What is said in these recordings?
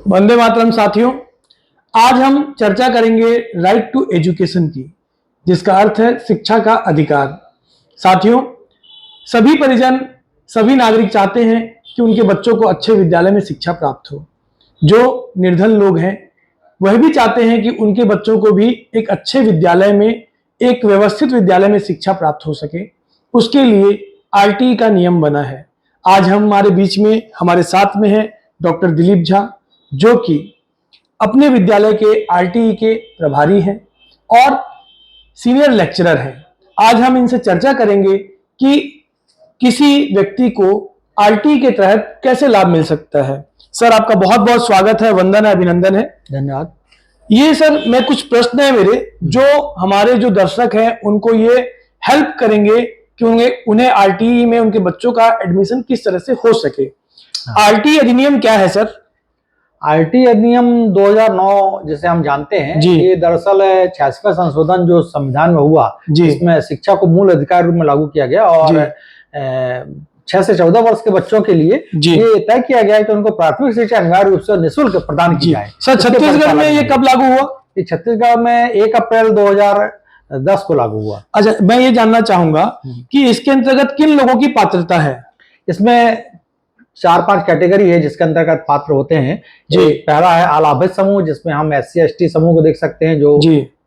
वंदे मातरम साथियों, आज हम चर्चा करेंगे राइट टू एजुकेशन की, जिसका अर्थ है शिक्षा का अधिकार। साथियों, सभी परिजन, सभी नागरिक चाहते हैं कि उनके बच्चों को अच्छे विद्यालय में शिक्षा प्राप्त हो। जो निर्धन लोग हैं वह भी चाहते हैं कि उनके बच्चों को भी एक अच्छे विद्यालय में, एक व्यवस्थित विद्यालय में शिक्षा प्राप्त हो सके। उसके लिए आरटीई का नियम बना है। आज हमारे बीच में, हमारे साथ में है डॉक्टर दिलीप झा, जो कि अपने विद्यालय के आरटीई के प्रभारी हैं और सीनियर लेक्चरर हैं। आज हम इनसे चर्चा करेंगे कि किसी व्यक्ति को आरटीई के तहत कैसे लाभ मिल सकता है। सर, आपका बहुत बहुत स्वागत है, वंदन है, अभिनंदन है। धन्यवाद। ये सर, मैं कुछ प्रश्न है मेरे, जो हमारे जो दर्शक हैं उनको ये हेल्प करेंगे कि उन्हें आरटीई में उनके बच्चों का एडमिशन किस तरह से हो सके। आरटीई अधिनियम क्या है सर? आरटीई अधिनियम 2009 जिसे हम जानते हैं, ये दरअसल 86वां संशोधन जो संविधान में हुआ, जिसमें शिक्षा को मूल अधिकार रूप में लागू किया गया और 6 से 14 वर्ष के बच्चों के लिए ये तय किया गया है कि उनको प्राथमिक शिक्षा अनिवार्य रूप से निःशुल्क प्रदान की जाए। सर, छत्तीसगढ़ में ये कब लागू हुआ? ये छत्तीसगढ़ में 1 अप्रैल 2010 को लागू हुआ। अच्छा, मैं ये जानना चाहूंगा कि इसके अंतर्गत किन लोगों की पात्रता है? इसमें 4-5 कैटेगरी है जिसके अंतर्गत पात्र होते हैं। पहला है अलाभित समूह, जिसमें हम SC ST समूह को देख सकते हैं, जो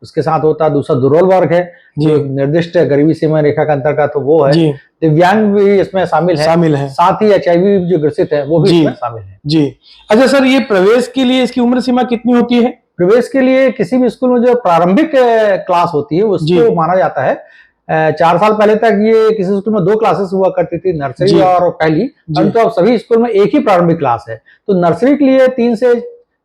उसके साथ होता है। दूसरा दुर्बल वर्ग है, जो निर्दिष्ट गरीबी सीमा रेखा के अंतर्गत वो है। दिव्यांग भी इसमें शामिल है। साथ ही HIV जो ग्रसित है वो भी इसमें शामिल है। जी। अच्छा सर, ये प्रवेश के लिए इसकी उम्र सीमा कितनी होती है? प्रवेश के लिए किसी भी स्कूल में जो प्रारंभिक क्लास होती है उसको माना जाता है। 4 साल पहले तक ये किसी स्कूल में 2 क्लासेस हुआ करती थी, नर्सरी और पहली, परंतु अब सभी स्कूल में एक ही प्रारंभिक क्लास है। तो नर्सरी के लिए 3 से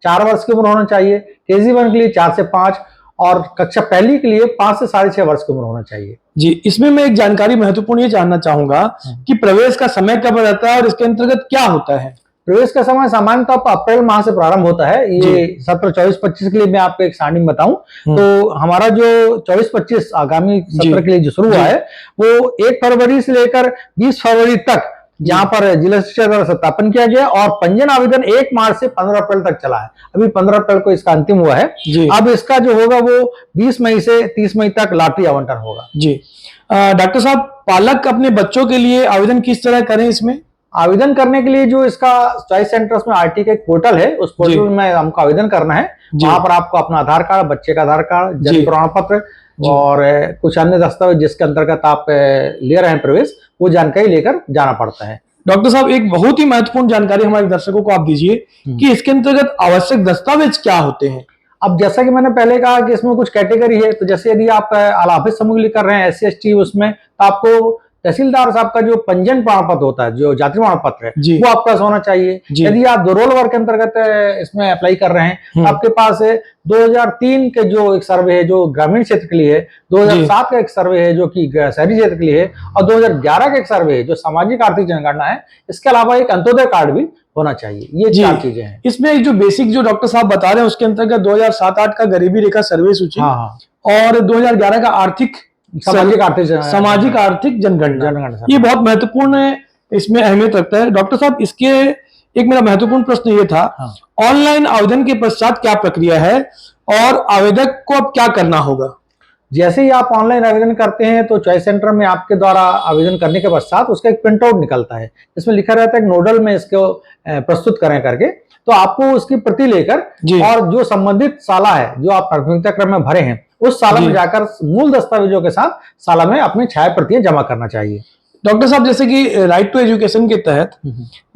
4 वर्ष की उम्र होना चाहिए, KG1 के लिए 4 से 5 और कक्षा पहली के लिए 5 से 6.5 वर्ष की उम्र होना चाहिए। जी, इसमें मैं एक जानकारी महत्वपूर्ण ये जानना चाहूंगा कि प्रवेश का समय कब रहता है और इसके अंतर्गत क्या होता है? प्रवेश का समय सामान्यतः अप्रैल माह से प्रारंभ होता है। ये सत्र 24-25 के लिए मैं आपको एक सारणी बताऊं तो हमारा जो 24-25 आगामी सत्र के लिए जो शुरू हुआ है वो 1 फरवरी से लेकर 20 फरवरी तक जहां पर जिला शिक्षा द्वारा सत्यापन किया गया और पंजीयन आवेदन 1 मार्च से 15 अप्रैल तक चला है। अभी 15 अप्रैल को इसका अंतिम हुआ है। अब इसका जो होगा वो 20 मई से 30 मई तक लॉटरी आवंटन होगा। जी। डॉक्टर साहब, पालक अपने बच्चों के लिए आवेदन किस तरह करें? इसमें आवेदन करने के लिए जो इसका चॉइस सेंटर्स में आरटीई का एक पोर्टल है, उस पोर्टल में हमको आवेदन करना है। वहां पर आपको अपना आधार कार्ड, बच्चे का आधार कार्ड, जन्म प्रमाण पत्र और कुछ अन्य दस्तावेज जिसके अंतर्गत आप ले रहे हैं प्रवेश, वो जानकारी लेकर जाना पड़ता है। डॉक्टर साहब, एक बहुत ही महत्वपूर्ण जानकारी हमारे दर्शकों को आप दीजिए कि इसके अंतर्गत आवश्यक दस्तावेज क्या होते हैं? अब जैसा कि मैंने पहले कहा कि इसमें कुछ कैटेगरी है, तो जैसे यदि आप अलाभित समूह के लिए कर रहे हैं SC ST, उसमें तो आपको तहसीलदार साहब का जो पंजीयन प्रमाण पत्र होता है, जो जाति प्रमाण पत्र है, वो आपके पास होना चाहिए। यदि आप दुर्बल वर्ग के अंतर्गत इसमें अप्लाई कर रहे हैं तो आपके पास 2003 के जो एक सर्वे है जो ग्रामीण क्षेत्र के लिए है, 2007 का एक सर्वे है जो कि शहरी क्षेत्र के लिए है और 2011 का एक सर्वे है जो सामाजिक आर्थिक जनगणना है। इसके अलावा एक अंत्योदय कार्ड भी होना चाहिए। ये 4 चीजें हैं। इसमें जो बेसिक जो डॉक्टर साहब बता रहे हैं उसके अंतर्गत 2007-8 का गरीबी रेखा सर्वे सूची और 2011 का सामाजिक आर्थिक जनगणना, ये बहुत महत्वपूर्ण है, इसमें अहमियत रखता है। डॉक्टर साहब, इसके एक मेरा महत्वपूर्ण प्रश्न ये था, ऑनलाइन आवेदन के पश्चात क्या प्रक्रिया है और आवेदक को अब क्या करना होगा? जैसे ही आप ऑनलाइन आवेदन करते हैं तो चॉइस सेंटर में आपके द्वारा आवेदन करने के पश्चात उसका एक प्रिंट आउट निकलता है, जिसमें लिखा रहता है नोडल में इसको प्रस्तुत करें करके। तो आपको उसकी प्रति लेकर और जो संबंधित साला है जो आप प्राथमिकता क्रम में भरे हैं उस साला में जाकर मूल दस्तावेजों के साथ साला में अपनी छाया प्रतियां जमा करना चाहिए। डॉक्टर साहब, जैसे कि राइट टू एजुकेशन के तहत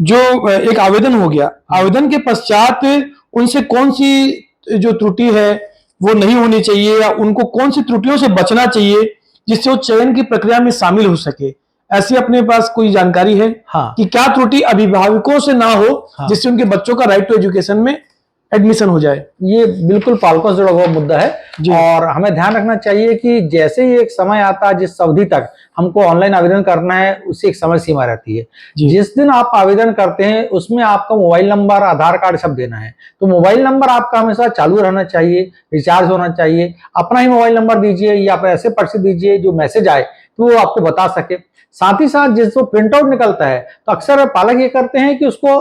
जो एक आवेदन हो गया, आवेदन के पश्चात उनसे कौन सी जो त्रुटि है वो नहीं होनी चाहिए या उनको कौन सी त्रुटियों से बचना चाहिए जिससे वो चयन की प्रक्रिया में शामिल हो सके, ऐसी अपने पास कोई जानकारी है? कि क्या त्रुटि अभिभावकों से ना हो जिससे उनके बच्चों का राइट टू एजुकेशन में एडमिशन हो जाए? ये बिल्कुल पालकों से जुड़ा हुआ मुद्दा है और हमें ध्यान रखना चाहिए कि जैसे ही एक समय आता है जिस अवधि तक हमको ऑनलाइन आवेदन करना है उससे एक समय सीमा रहती है। जिस दिन आप आवेदन करते हैं उसमें आपका मोबाइल नंबर, आधार कार्ड सब देना है। तो मोबाइल नंबर आपका हमेशा चालू रहना चाहिए, रिचार्ज होना चाहिए। अपना ही मोबाइल नंबर दीजिए या आप ऐसे पर्ची दीजिए जो मैसेज आए तो वो आपको बता सके। साथ ही साथ जिसको प्रिंट आउट निकलता है तो अक्सर पालक ये करते हैं कि उसको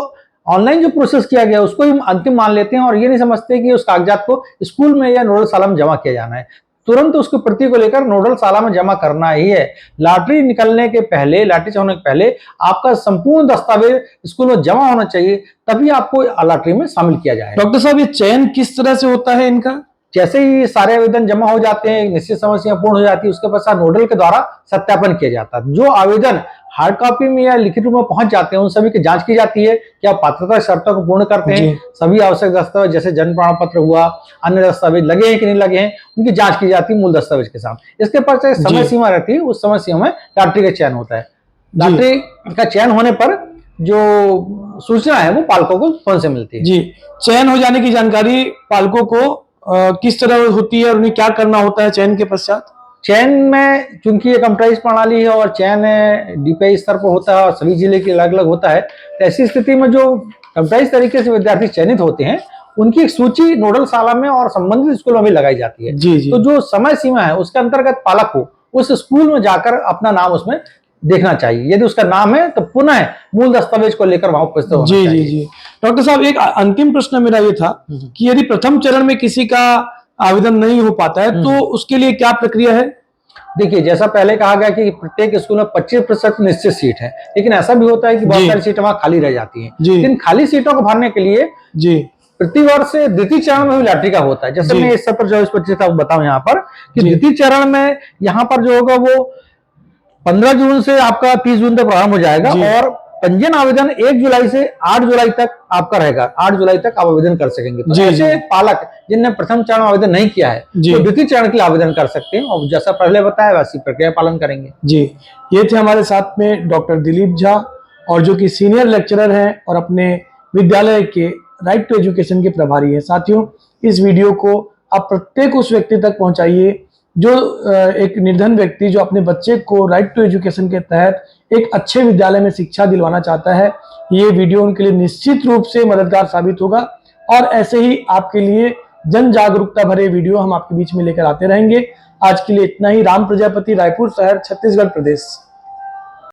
ऑनलाइन जो प्रोसेस किया गया उसको ही अंतिम मान लेते हैं और ये नहीं समझते कि उस कागजात को स्कूल में या नोडल शाला में जमा किया जाना है। तुरंत उसकी प्रति को लेकर नोडल शाला में जमा करना ही है। लॉटरी निकलने के पहले, लॉटरी होने के पहले आपका संपूर्ण दस्तावेज स्कूल में जमा होना चाहिए, तभी आपको लॉटरी में शामिल किया जाए। डॉक्टर साहब, ये चयन किस तरह से होता है इनका? जैसे ही सारे आवेदन जमा हो जाते हैं, निश्चित समय सीमा पूर्ण हो जाती है, उसके पश्चात नोडल के द्वारा सत्यापन किया जाता है। जो आवेदन हार्ड कॉपी में या लिखित रूप में पहुंच जाते हैं उन सभी की जांच की जाती है कि आप पात्रता शर्तों को पूर्ण करते हैं, सभी आवश्यक दस्तावेज जैसे जन्म प्रमाण पत्र हुआ, अन्य दस्तावेज लगे हैं कि नहीं लगे हैं, उनकी जांच की जाती है मूल दस्तावेज के साथ। इसके पश्चात समय सीमा रहती है, उस समय सीमा में लॉटरी का चयन होता है। लॉटरी का चयन होने पर जो सूचना है वो पालकों को फोन से मिलती है। जी, चयन हो जाने की जानकारी पालकों को किस तरह होती है और उन्हें क्या करना होता है चयन के पश्चात? चयन में चूंकि ये कंप्यूटराइज प्रणाली है और चयन डीपीआई स्तर पर होता है और सभी जिले के अलग अलग होता है, तो ऐसी स्थिति में जो कंप्यूटराइज तरीके से विद्यार्थी चयनित होते हैं उनकी एक सूची नोडल शाला में और संबंधित स्कूलों में लगाई जाती है। जी। तो जो समय सीमा है उसके अंतर्गत पालक को उस स्कूल में जाकर अपना नाम उसमें देखना चाहिए। यदि उसका नाम है तो पुनः मूल दस्तावेज को लेकर वहां उपस्थित होना चाहिए। जी। डॉक्टर साहब, एक अंतिम प्रश्न मेरा ये था कि यदि प्रथम चरण में किसी का आवेदन नहीं हो पाता है तो उसके लिए क्या प्रक्रिया है? देखिए, जैसा पहले कहा गया कि प्रत्येक स्कूल में 25% निश्चित सीट है, लेकिन ऐसा भी होता है कि बहुत सारी सीटें वहां खाली रह जाती हैं। इन खाली सीटों को भरने के लिए प्रतिवर्ष द्वितीय चरण में भी लॉटरी का होता है। जैसे मैं इस 24-25 का बताऊं यहाँ पर कि द्वितीय चरण में यहाँ पर जो होगा वो 15 जून से आपका 30 जून तक प्रारंभ हो जाएगा और पंजीयन आवेदन 1 जुलाई से 8 जुलाई तक आपका रहेगा। 8 जुलाई तक आप आवेदन कर सकेंगे। तो ऐसे पालक जिनने प्रथम चरण आवेदन नहीं किया है तो द्वितीय चरण के लिए आवेदन कर सकते हैं और जैसा पहले बताया वैसी प्रक्रिया पालन करेंगे। जी, ये थे हमारे साथ में डॉक्टर दिलीप झा और जो कि सीनियर लेक्चरर हैं और अपने विद्यालय के राइट टू एजुकेशन के प्रभारी हैं। साथियों, इस वीडियो को आप प्रत्येक उस व्यक्ति तक पहुंचाइए जो एक निर्धन व्यक्ति जो अपने बच्चे को राइट टू एजुकेशन के तहत एक अच्छे विद्यालय में शिक्षा दिलवाना चाहता है। ये वीडियो उनके लिए निश्चित रूप से मददगार साबित होगा और ऐसे ही आपके लिए जन जागरूकता भरे वीडियो हम आपके बीच में लेकर आते रहेंगे। आज के लिए इतना ही। राम प्रजापति, रायपुर शहर, छत्तीसगढ़ प्रदेश।